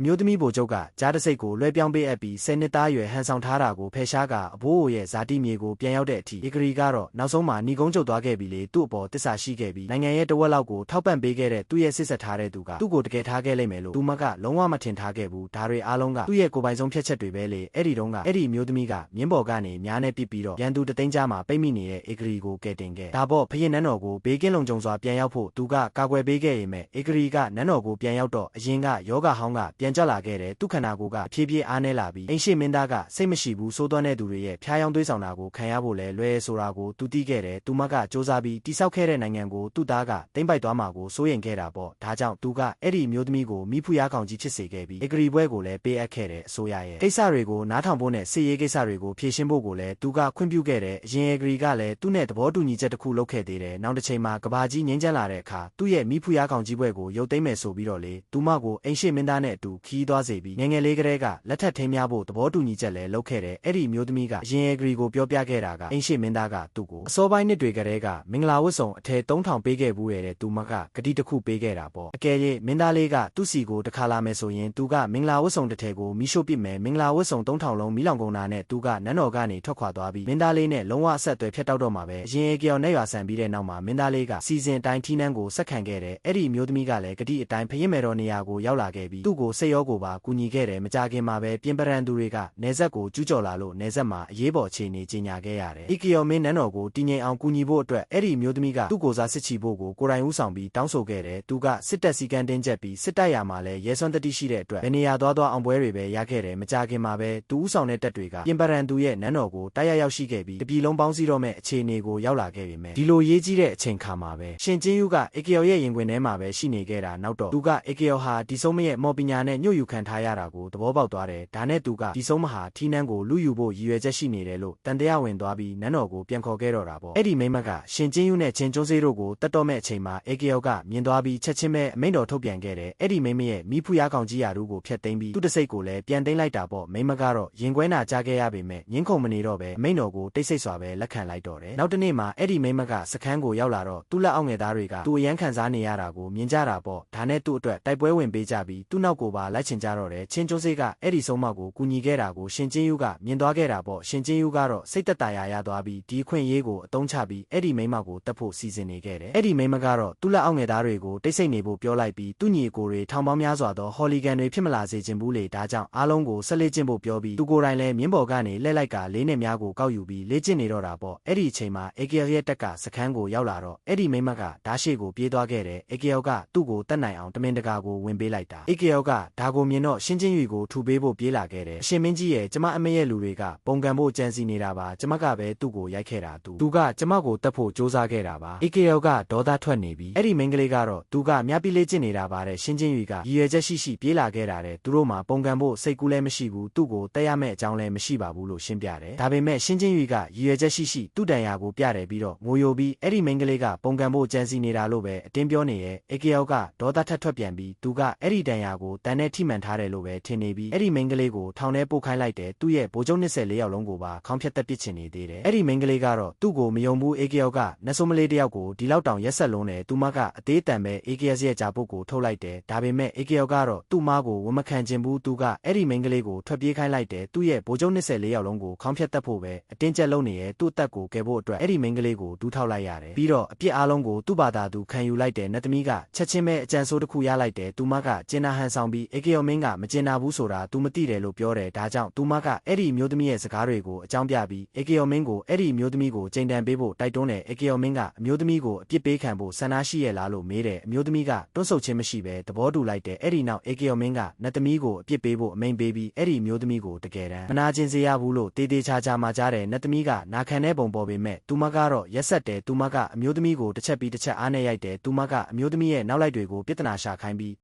မျိုးသမီးဗိုလ်ချုပ်ကကြားတစိတ်ကိုလွှဲပြောင်းပေးအပ်ပြီး10နှစ်သားအရွယ်ဟန်ဆောင်ထားတာကိုဖယ်ရှားကအဘိုးရဲ့ဇာတိမြေကိုပြန်ရောက်တဲ့အထိဧကရီကတော့နောက်ဆုံးမှာဏီကုန်းချုပ်သွားခဲ့ပြီလေသူ့အပေါ်တစ္ဆာရှိခဲ့ပြီးနိုင်ငံရဲ့တဝက်လောက်ကိုထောက်ပံ့ပေးခဲ့တဲ့သူ့ရဲ့စစ်ဆက်ထားတဲ့သူကသူ့ကိုတကယ်ထားခဲ့လိမ့်မယ်လို့သူမကလုံးဝမထင်ထားခဲ့ဘူးဒါတွေအားလုံးကသူ့ရဲ့ကိုယ်ပိုင်ဆုံးဖြတ်ချက်တွေပဲလေအဲ့ဒီတုန်းကအဲ့ဒီမျိုးသမီးကမြင်းပေါ်ကနေများနဲ့ပစ်ပြီးတော့ရန်သူတသိန်းကြားမှာပိတ်မိနေတဲ့ဧကရီကိုကယ်တင်ခဲ့ဒါပေါ့ဖရင်နန်းတော်ကိုဘေးကင်းလုံခြုံစွာပြန်ရောက်ဖို့သူကကာကွယ်ပေးခဲ့ရင်မဲ့ဧကရီကနန်းတော်ကိုပြန်ရောက်တော့အရင်ကယောဂဟောင်းကပြန်ကြွလာခဲ့တယ်သူခန္ဓာကိုယ်ကအဖြည်းဖြည်းအားနည်းလာပြီးအိမ်ရှိမင်းသားကစိတ်မရှိဘူးစိုးသွမ်းတဲ့သူတွေရဲ့ဖျားယောင်းသွေးဆောင်တာကိုခံရဖို့လဲလွယ်ဆိုတာကိုသူသိခဲ့တယ်သူမကစ조사ပြီးတိဆောက်ခဲ့တဲ့နိုင်ငံကိုသူ့သားကသိမ့်ပိုက်သွားမှာကိုစိုးရိမ်ခဲ့တာပေါ့ဒါကြောင့်သူကအဲ့ဒီမျိုးသမီးကိုမိဖုရားကောင်ကြီးဖြစ်စေခဲ့ပြီးဧကရီဘွဲကိုလည်းပေးအပ်ခဲ့တယ်အစိုးရရဲ့ကိစ္စတွေကိုနားထောင်ဖို့နဲ့စစ်ရေးကိစ္စတွေကိုဖြေရှင်းဖို့ကိုလည်းသူကခွင့်ပြုခဲ့တယ်အရင်ဧကရီကလည်းသူ့နဲ့သဘောတူညီချက်တစ်ခုလုပ်ခဲ့သေးတယ်နောက်တစ်ချိန်မှာကဘာကြီးငင်းချမ်းလာတဲ့အခါသူ့ရဲ့မိဖုရားကောင်ကြီးဘွဲကိုရုပ်သိမ်းမယ်ဆိုပြီးတော့လေသူမကိုအိမ်ရှိမင်းသားနဲ့အတူခီးသွားစေပြီးငယ်ငယ်လေးကလေးကလက်ထပ်ထိမ်းများဖို့သဘောတူညီချက်လည်းလုပ်ခဲ့တယ်အဲ့ဒီမျိုးသမီးကအရင်ဧကရီကိုပြောပြခဲ့တာကအိမ်ရှိမင်းသားကသူ့ကိုအစောပိုင်းနှစ်တွေကတည်းကမင်္ဂလာဝတ်ဆောင်အထည်3000ပေးခဲ့ဘူးတဲ့သူမကဂတိတစ်ခုပေးခဲ့တာပေါ့အကယ်၍မင်းသားလေးကသူ့စီကိုတစ်ခါလာမယ်ဆိုရင်သူကမင်္ဂလာဝတ်ဆောင်တစ်ထည်ကိုမိရှို့ပစ်မယ်မင်္ဂလာဝတ်ဆောင်3000လုံးမိလောင်ကုန်တာနဲ့သူကနန်းတော်ကနေထွက်ခွာသွားပြီးမင်းသားလေးနဲ့လုံးဝအဆက်အသွယ်ဖြတ်တောက်တော့မှာပဲအရင်ဧကရောင်နဲ့ရွာဆန်ပြီးတဲ့နောက်မှာမင်းသားလေးကစီစဉ်အတိုင်းထီးနှန်းကိုဆက်ခံခဲ့တယ်အဲ့ဒီမျိုးသမီးကလည်းဂတိအတိုင်းဖရင်မယ်တော်နေရာကိုရောက်လာခဲ့ပြီးသူ့ကိုစိတ်ရောကိုပါကူညီခဲ့တယ်မကြခင်မှာပဲပြင်ပရန်သူတွေကနေဆက်ကိုကျူးကျော်လာလို့နေဆက်မှာအရေးပေါ်အခြေအနေကြီးညာခဲ့ရတယ်ဧကရောင်မင်းနန်းတော်ကိုတည်ငြိမ်အောင်ကူညီဖို့အတွက်အဲ့ဒီမျိုးသမီးကသူ့ကိုယ်စားစစ်ချီဖို့ကိုယ်တိုင်ဦးဆောင်ပြီးတောင်းဆိုခဲ့တယ်သူကစစ်တပ်စည်းကမ်းတင်းကျပ်ပြီးစစ်တပ်ရာမှာလည်းရဲစွမ်းတတိရှိတဲ့အတွက်ဘယ်နေရာသွားအောင်ပွဲတွေပဲရခဲ့တယ်မကြခင်မှာပဲသူဦးဆောင်တဲ့တပ်တွေကပြင်ပရန်သူရဲ့နန်းတော်ကိုတိုက်ရိုက်ရောက်ရှိခဲ့ပြီးတပြည်လုံးပေါင်းစည်းတော့မဲ့အခြေအနေကိုရောက်လာခဲ့ပြီမဲ့ဒီလိုရေးကြီးတဲ့အချိန်ခါမှာပဲရှင်ကျင်းယူကဧကရောင်ရဲ့ရင်ခွင်ထဲမှာပဲရှိနေခဲ့တာနောက်တော့သူကဧကရောင်ဟာဒီဆုံးမရဲ့မော်ပညာနဲ့ညှို့ယူခံထားရတာကိုသဘောပေါက်သွားတယ်ဒါနဲ့သူကဒီဆုံးမဟာထီးနှန်းကိုလူယူဖို့ရည်ရွယ်ချက်ရှိနေတယ်လို့တန်တရားဝင်သွားပြီးနန်းတော်ကိုပြန်ခေါ်ခဲ့တော့တာပေါ့အဲ့ဒီမိမကရှင်ကျင်းယူနဲ့ချင်းကျွန်းစေးတို့ကိုတတ်တော့မဲ့အချိန်မှာဧကရောင်ကမြင်သွားပြီးချက်ချင်းပဲအမိန့်တော်ထုတ်ပြန်ခဲ့တယ်အဲ့ဒီမိမရဲ့မိဖုရားကောင်ကြီးရာတို့ကိုဖျက်သိမ်းပြီးသူ့တစိတ်ကိုလည်းပြန်သိမ်းလိုက်တာပေါ့မိမကတော့ရင်ခွဲနာကြားခဲ့ရပေမဲ့ငင်းခုန်မနေတော့ပဲအမိန့်တော်ကိုတိတ်ဆိတ်စွာပဲလက်ခံလိုက်တော့တယ်နောက်တနေ့မှာအဲ့ဒီမိမကစခန်းကိုရောက်လာတော့သူ့လက်အောက်ငယ်သားတွေကသူ့အရန်ခံစားနေရတာကိုမြင်ကြတာပေါ့ဒါနဲ့သူ့အတွက်တိုက်ပွဲဝင်ပေးကြပြီးသူ့နောက်ကိုပါလိုက်ချင်ကြတော့တယ်ချင်းကျွန်းစေးကအဲ့ဒီဆုံးမကိုကူညီခဲ့တာကိုရှင်ကျင်းယူကမြင်သွားခဲ့တာပေါ့ရှင်ကျင်းယူကတော့စိတ်သက်သာရာရသွားပြီးဒီခွင့်ရေးကိုအသုံးချပြီးအဲ့ဒီမိမကိုတက်ဖို့စီစဉ်နေခဲ့တယ်အဲ့ဒီမိမကတော့သူ့လက်အောက်ငယ်သားတွေကိုတိတ်ဆိတ်နေဖို့ပြောလိုက်ပြီးသူ့ညီအကိုတွေထောင်ပေါင်းများစွာသောဟော်လီဂန်တွေဖြစ်မလာစေချင်ဘူးလေဒါကြောင့်အားလုံးကိုဆက်လက်ကျင့်ဖို့ပြောပြီးသူကိုယ်တိုင်လည်းမြင်းပေါ်ကနေလှည့်လိုက်ကလေးနဲ့များကိုကောက်ယူပြီးလေ့ကျင့်နေတော့တာပေါ့အဲ့ဒီအချိန်မှာဧကရောင်ရဲ့တက်ကစခန်းကိုရောက်လာတော့အဲ့ဒီမိမကဓာရှိကိုပြေးသွားခဲ့တယ်ဧကရောင်ကသူ့ကိုတတ်နိုင်အောင်တမင်တကာကိုဝင်ပေးလိုက်တာဧကရောင်ကဒါကိုမြင်တော့ရှင်းချင်းရွေကိုထူပေးဖို့ပြေးလာခဲ့တယ်အရှင်မင်းကြီးရဲ့ကျမအမေရဲ့လူတွေကပုံကံဖို့ကြံစီနေတာပါကျမကပဲသူ့ကိုရိုက်ခဲ့တာသူကကျမကိုတတ်ဖို့စ조사ခဲ့တာပါဧကရောင်ကဒေါသထွက်နေပြီးအဲ့ဒီမိန်းကလေးကတော့သူကမြပြီးလေ့ကျင့်နေတာပါတဲ့ရှင်းချင်းရွေကရည်ရွယ်ချက်ရှိပြေးလာခဲ့တာတဲ့သူတို့မှာပုံကံဖို့စိတ်ကူးလည်းမရှိဘူးသူ့ကိုတက်ရမယ့်အကြောင်းလည်းမရှိပါဘူးလို့ရှင်းပြတယ်ဒါပေမဲ့ရှင်းချင်းရွေကရည်ရွယ်ချက်ရှိသူ့တန်ရာကိုပြတယ်ပြီးတော့ငိုယိုပြီးအဲ့ဒီမိန်းကလေးကပုံကံဖို့ကြံစီနေတာလို့ပဲအတင်းပြောနေရဲ့ဧကရောင်ကဒေါသထက်ထွက်ပြန်ပြီးသူကအဲ့ဒီတန်ရာကိုတန်နဲ့ထိမှန်ထားတယ်လို့ပဲထင်နေပြီးအဲ့ဒီမိန်းကလေးကိုထောင်ထဲပို့ခိုင်းလိုက်တယ်သူ့ရဲ့ဗိုလ်ချုပ်24ယောက်လုံးကိုပါခေါင်းဖြတ်တက်ပစ်ချင်နေသေးတယ်အဲ့ဒီမိန်းကလေးကတော့သူ့ကိုမယုံဘူးဧကရောင်ကနတ်ဆိုးမလေးတယောက်ကိုဒီလောက်တောင်ရက်ဆက်လုံးတယ်သူမကအသေးတန်ပဲဧကရောင်ရဲ့ဂျာပုတ်ကိုထုတ်လိုက်တယ်ဒါပေမဲ့ဧကရောင်ကတော့သူ့မားကိုဝန်မခံချင်ဘူးသူကအဲ့ဒီမိန်းကလေးကိုထွက်ပြေးခိုင်းလိုက်တယ်သူ့ရဲ့ဗိုလ်ချုပ်24ယောက်လုံးကိုခေါင်းဖြတ်တက်ဖို့ပဲအတင်းကျပ်လုပ်နေရဲ့သူ့အသက်ကိုကယ်ဖို့အတွက်အဲ့ဒီမိန်းကလေးကိုဒူးထောက်လိုက်ရတယ်ပြီးတော့အပြစ်အားလုံးကိုသူ့ဘာသာသူခံယူလိုက်တယ်နတ်သမီးကချက်ချင်းပဲအကြံဆိုးတစ်ခုရလိုက်တယ်သူမကကျင်နာဟန်ဆောင်ပြီးဧကရောင်မင်းကမကျင်နာဘူးဆိုတာသူမသိတယ်လို့ပြောတယ်ဒါကြောင့်သူမကအဲ့ဒီမျိုးသမီးရဲ့စကားတွေကိုအကြောင်းပြပြီးဧကရောင်မင်းကိုအဲ့ဒီမျိုးသမီးကိုချိန်တန်ပေးဖို့တိုက်တွန်းတယ်ဧကရောင်မင်းကအမျိုးသမီးကိုအပြစ်ပေးခံဖို့ဆန္ဒရှိရလားလို့မေးတယ်အမျိုးသမီးကတွန့်ဆုတ်ခြင်းမရှိပဲသဘောတူလိုက်တယ်အဲ့ဒီနောက်ဧကရောင်မင်းကနတ်သမီးကိုအပြစ်ပေးဖို့အမိန့်ပေးပြီးအဲ့ဒီမျိုးသမီးကိုတကယ်တမ်းမနာကျင်စေရဘူးလို့တေးသေးချာချာမှကြားတယ်နတ်သမီးကနာခံတဲ့ပုံပေါ်ပေမဲ့သူမကတော့ရက်ဆက်တယ်သူမကအမျိုးသမီးကိုတစ်ချက်ပြီးတစ်ချက်အားနဲ့ရိုက်တယ်သူမကအမျိုးသမီးရဲ့နောက်လိုက်တွေကိုပြဿနာရှာခိုင်းပြီး